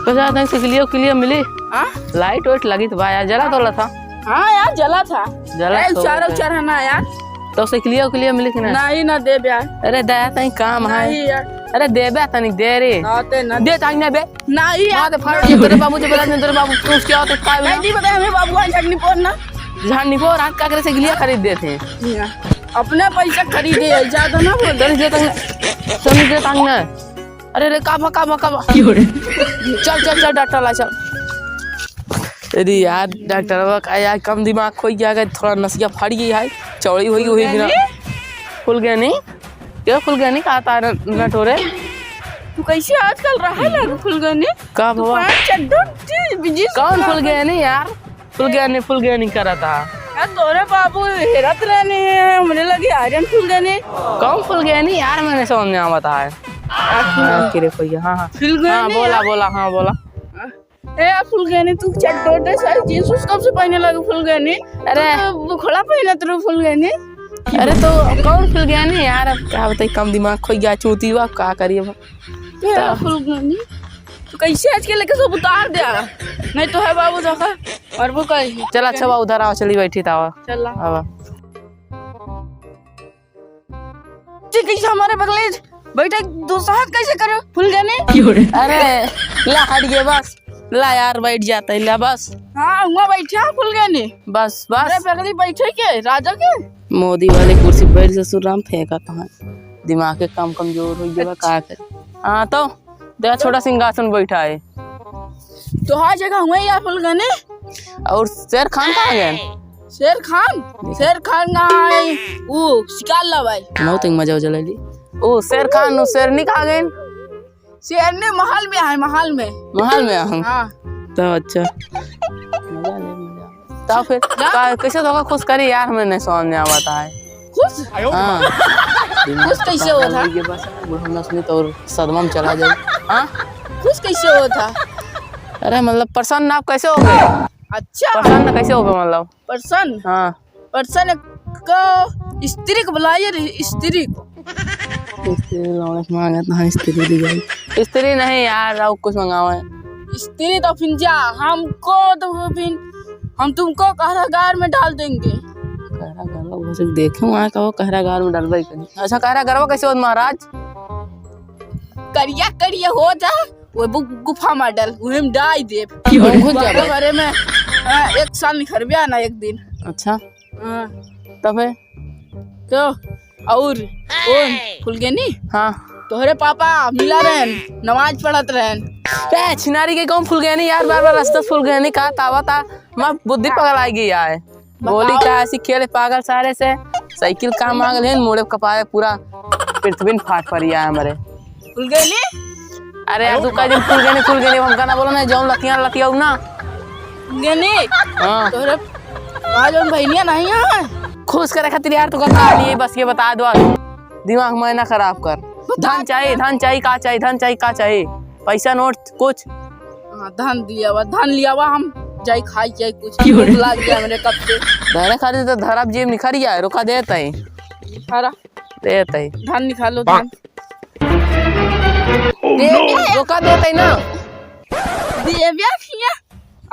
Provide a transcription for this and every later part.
तो जाते हैं क्लियर मिली। हाँ लाइट वाइट लगी तो भाई यार जला तो था। हाँ यार जला था। जला तो उचार है ना यार। तो क्लियर मिली कि नहीं ना दे यार। अरे दया तई काम है यार। अरे देबे तनी दे रे ना दे ताई ना बे नहीं यार। बात फाड़ के तेरे बाबू से बता दे तेरे बाबू कुछ क्या तो काय नहीं पता हमें बाबू का झटनी पोड़ना झाड़नी को रात का करे से क्लियर खरीद देते हैं अपने पैसा खरीदे ज्यादा ना बोल दे तंग दे तंग ना। अरे काबा चल डॉक्टर ला चल। अरे यार डॉक्टर का यार कम दिमाग खोई गया है थोड़ा नसिया फट गई है चौड़ी हुई हुई बिना खुल गया नहीं क्या खुल गया नहीं कहता नटोरे तू कैसे आजकल रहा है खुल गया नहीं का बाबा कौन खुल गया नहीं यार खुल गया नहीं करा था यार तोरे बाबू हेरत रहने हैं मुझे लगे आयरन खुल गया नहीं कौन खुल गया नहीं यार मैंने समझ में आता है हाँ खुल गया हाँ बोला हाँ बोला ए फुल गया नहीं तू चट्टोटे सारी जींस उस कब से पहने लगे फुल गया नहीं अरे वो खड़ा पहने तेरे फुल गया नहीं अरे तो कौन फुल गया नहीं यार अब क्या बताइए कम दिमाग खोई गया चूती हुआ क्या करिए फुल गया नहीं तो कैसे आज के लेके सब उतार दिया नहीं तो है बाबू देखा और वो कहीं चल अच्छा बा उधर आओ चली बैठी था चल अब कैसे हमारे बगले बैठे दूसरा हाथ कैसे करो फुल गया नहीं अरे ला हट गए बस ला यार बैठ जाता है ला बस हाँ वहाँ बैठे फुल गया नहीं बस बगली बैठे के राजा के मोदी वाले कुर्सी बैठ ससुर राम फेंका था दिमाग के कम कमजोर हो गया का करे हाँ तो देखा छोटा सिंहासन बैठा है तो हर जगह हुए यार फुल गया नहीं और शेर खान कहाँ गए शेर खान कहाँ है वो शिकार ला भाई बहुत मजा ली ओ शेर खान नो शेर नहीं कहाँ गए शेर ने महल में है महल में हाँ तो अच्छा तो फिर कैसे तो खुश करी यार हमें नहीं समझ में आता है खुश हाँ खुश कैसे हो था सुनी तो सदमा में चला जाए हाँ खुश कैसे हो था अरे मतलब प्रसन्न आप कैसे हो गए अच्छा प्रसन्न कैसे हो गए मतलब प्रसन्न हाँ प्रसन्न को स्त्री को बुलाइए स्त्री को स्त्री नहीं यार और कुछ मंगाओ स्त्री तो फिर जा हमको तो फिर हम तुमको कहरागार में डाल देंगे देखे वहाँ का वो कहरागार में डाल भाई अच्छा कहरागार कैसे हो महाराज करिया हो जा वो गुफा में डाल वही डाल दे बारे में 1 साल निखर भी आना एक दिन अच्छा तब है तो और खुल गया नहीं हाँ तोहरे पापा मिला रहन नमाज पढ़त रहन छिनारी के कौन फुल गया नहीं यार बार रास्ता फुल गया नहीं कहा तावा था मैं बुद्धि पगल आ गई यार बोली का ऐसी खेले पागल सारे से साइकिल काम मांगल है मोड़े कपाए पूरा पृथ्वी फाट पड़ी है हमारे फुल गए नहीं अरे यार तू का दिन फुल गए नहीं हम गाना बोलो ना जाऊं लतिया ना नहीं हां तोहरे आज हम भैया नहीं है खुश करे खातिर यार तू का लिए बस ये बता दो दिमाग में ना खराब कर धन चाहिए का चाहिए पैसा नोट कुछ धन लिया हुआ हम जाई खाई जाई कुछ लाग गया मेरे कब से धरे खातिर तो धरब जेब निखर गया रोका देता है हरा देता है धन निकालो धन रोका देता है ना देविया खिया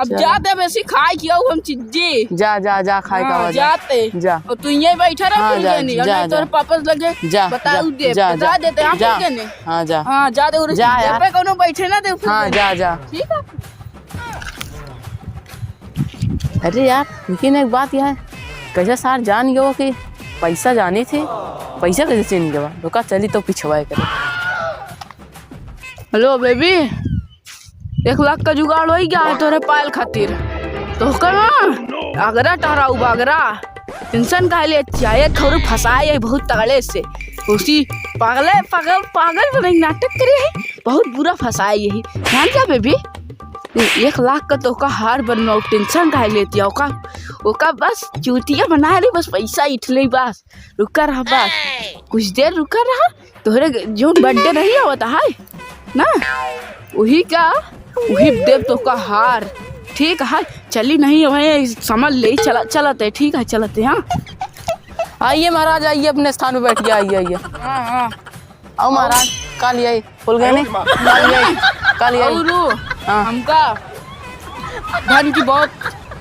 अब जाते वैसे खाई किया हम चीजें जा खाई का जाते जा और तू यहीं बैठा रहा नहीं और तोर पापा लगे बता दे बता देते हम नहीं हां जा जा दे जा पे कोनो बैठे ना दे हां जा ठीक है अरे यार लेकिन एक बात यह है कैसे सार जान गया कि पैसा जाने थे पैसा कैसे चीन गया रुका चली तो पिछवाए करे हेलो बेबी 1 लाख का जुगाड़ हो गया है तोरे पायल खातिर तो कमा अगरा टहराऊ बागरा टेंशन का ले चाहे थोड़ी फंसाए बहुत तगड़े से उसी पागल बने नाटक करे है बहुत बुरा फंसाए यही ध्यान जा बेबी 1 लाख का तो का हार बनना टेंशन का लेती है ओका बस चूतिया बना रही बस पैसा इठले बस रुका रहा बस कुछ देर रुका रहा तोहरे जो बर्थडे नहीं होता है ना वही देव तो का हार ठीक है चली नहीं वही समझ ले चलते ठीक है चलते हाँ आइए महाराज आइए अपने स्थान पे बैठिए आइए हाँ आओ महाराज का लिए फुल गए नहीं का लिया और हाँ। हमका धन की बहुत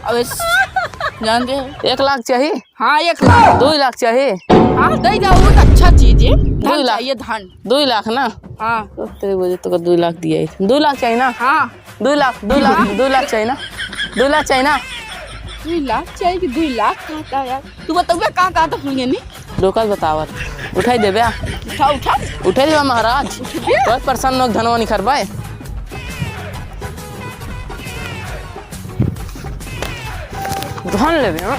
आवश्यक जानते हैं। 1 लाख चाहिए, हाँ 1 लाख। 2 लाख चाहिए, हाँ दे जाओ, वो तो अच्छा चीज है। 2 धन लाख। चाहिए धन। 2 लाख ना, हाँ तो तेरे वजह तो 2 लाख दिया है। 2 लाख चाहिए ना, हाँ 2 लाख 2 लाख 2 लाख चाहिए ना, 2 लाख चाहिए ना। 2 लाख चाहिए कि 2 लाख कहता है यार। तू बताओ कहाँ कहाँ तक फूल नहीं। डोका बतावत उठाई देबे, उठा उठा उठाई देबे महाराज, बहुत परेशान लोग धनवा नहीं करवाए। धन लेबे हाँ।